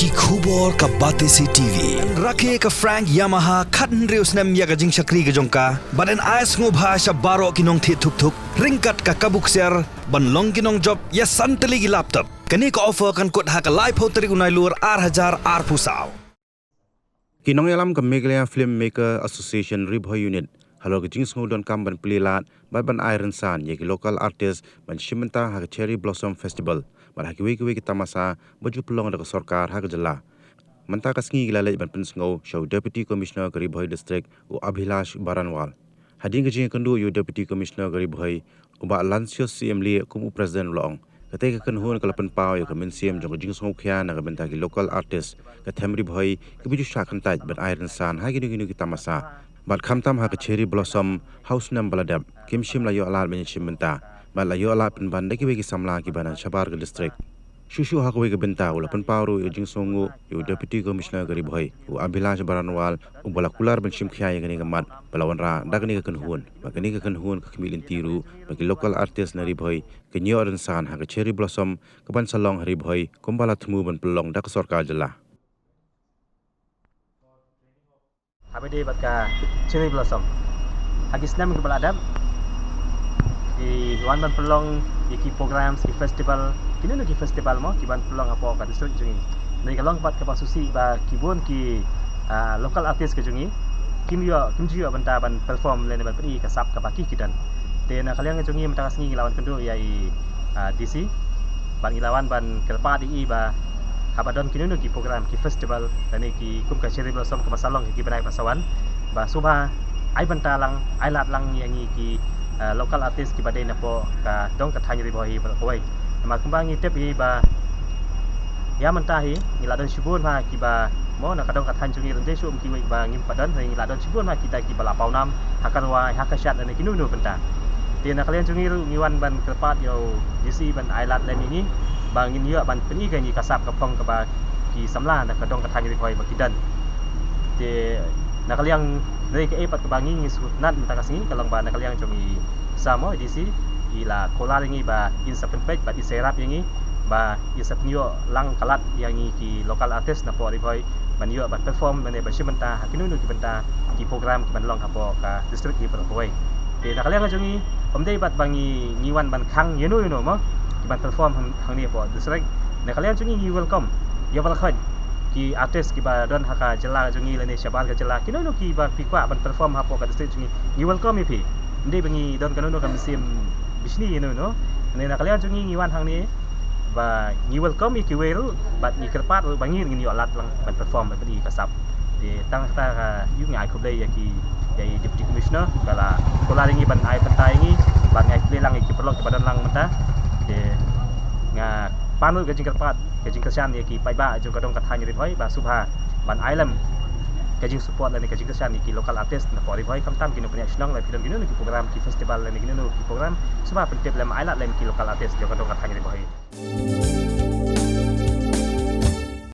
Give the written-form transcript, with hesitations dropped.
ki khubor ka bate si TV rakhe ka Frank Yamaha khan reus nam ya ga jing shakri ga jongka baden ais ngo bha sha baro kinong thi thuk thuk ringkat ka kabuk ser ban long kinong job ya santali gi laptop kani ka offer kan kot ha ka live hoteri unai lur 8000 ar pusau Kinong yalam ka Meghalaya Filmmaker Association Bhoi unit halo ka Pynsngew don kam ban plilat ban iron san ye ki local artist ban shimenta ha cherry blossom festival ban ha ki we ki tamasa baju pelong da sarkar ha jala manta ka sngi gila ban Pynsngew show deputy commissioner ka Bhoi district u Abhilash Baranwal hading ka jing kandu yu deputy commissioner ka Bhoi u ba lansio cm li kum president long kate ka Kynhun ka lapan pau ya ka min cm jong jing sngo khya na ka benta ki local artist ka themri Bhoi ki biju shakhan taj ban iron san ha gi ki tamasa Bat kamtam ha cherry blossom house nam baladab kim shim la yo alal ben shimenta bat la yo ala pen ban deki wegi Samla ki banan Shabar ke district shushu ha wegi benta ula pen paru yo jing songu yo deputy commissioner gari Bhoi u Abhilash Baranwal u bala kular ben shim khya ngani gamat balawan ra dagni ka Kynhun bagani ka Kynhun ka khmilin tiru bagi local artist nari Bhoi ke nyo ran san ha cherry blossom ka ban salong hari Bhoi kumbala thmu ban pelong dak sarkar jala Habis batka cherry blossom. Hagis nam ke baladam. Di wan ban pelong di program di festival. Kini ki festival mo ki ban pelong apa ka distrik jungi. Nei kalong bat ka pasusi ba kibun ki local artist ke jungi. Kim ju banta ban perform le ban pri ka sap ka baki kidan. Te na kaliang jungi mata sngi lawan kendu yai DC. Ban ilawan ban kelpa di ba Habadon kini ki program ki festival dan ki kum ka cherry blossom ke masalong ki benai pasawan ba subha ai bantalang ai lat lang yang ki local artist ki badai napo ka dong ka thang ri Bhoi Bhoi ma kumbang ni tep ba ya mentahi ni ladon shibun ma ki ba mo na ka dong ka thang jungi rende sum ki ba ngim padan ni ladon shibun ma kita ki bala paunam hakarwa hakashat dan ki nunu benta dia nak kalian jungi ngiwan ban kelpat yo disi ban ai lat lem ini bangin yo ban peni ka ni kasap ka pong ka ba ki Samla na ka dong ka thang ri Bhoi bakidan te nak kalian dari ke epat ke bangi ni sunat menta kasini kalong ba nak kalian jungi samo disi ila kola ringi ba in sa penpek ba iserap yangi ba isap niyo lang kalat yangi ki local artist na po ri Bhoi ban yo ban perform ban ba shimenta hakinunu ki benta ki program ki ban long ka po ka district ki Bhoi te nak kalian jungi omdei bat bangi ngiwan ban khang yenu mo ki ban perform hang ni po district nak kalian jungi ni welcome ya welcome ki artist ki ba don haka jela jungi le ni Shabar ka jela kinono ki ba pikwa ban perform hapo ka district jungi ni welcome pi ndei bangi don kanono ka musim bisni yenu no ne nak kalian jungi ngiwan hang ni ba ni welcome ki weru bat ni kerpat bangi ni alat lang ban perform ba di kasap di tang ta yu ngai ko dei ya ki yai deputy commissioner bala kola ringi ban ai pentai ngi ban ngai plelang ki perlo ki badan lang menta de nga panu ke jing kerpat ke jing kesan ya ki pai ba jong kadong kathang ri Bhoi ba subha ban ailam ke jing support la ni ke jing kesan ni ki local artist na Bhoi Bhoi kamtam ki no punya Shna la film ki no ki program ki festival la ni ki no ki program subha pentep lam ailat lam ki local artist jong kadong kathang ri Bhoi